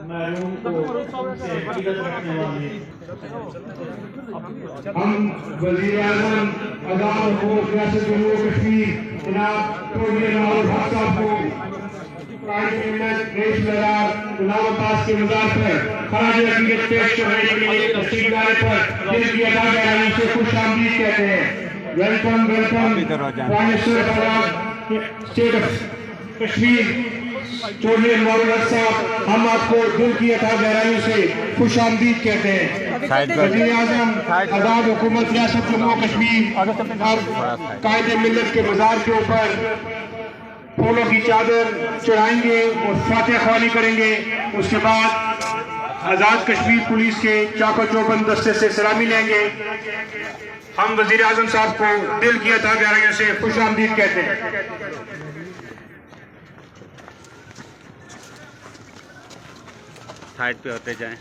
महरूम को उनसे इज्जत रखने वाले हम वज़ीर आज़म आज़ाद हुकूमत रियासत जम्मू और कश्मीर जनाब तौहीद नवाज़ हक साहब को गुलाम अब्बास के मज़ार पर खराज अक़ीदत पेश करने के लिए तशरीफ़ लाने पर दिल की अता गहराई से खुशामदीद कहते हैं। Welcome welcome prime minister of state of Kashmir Chaudhry Anwarul Haq साहब, हम आपको दिल की अता गहराई से खुशामदीद कहते हैं। वज़ीर आज़म आज़ाद हुकूमत रियासत जम्मू और कश्मीर अब कायदे मिल्लत के मज़ार के ऊपर फूलों की चादर चढ़ाएंगे और फातिहा ख्वानी करेंगे। उसके बाद आज़ाद कश्मीर पुलिस के चाको चौबंद दस्ते से सलामी लेंगे। हम वज़ीर आज़म साहब को दिल की अता गहराई से खुशामदीद कहते हैं। साइड पे होते जाएं।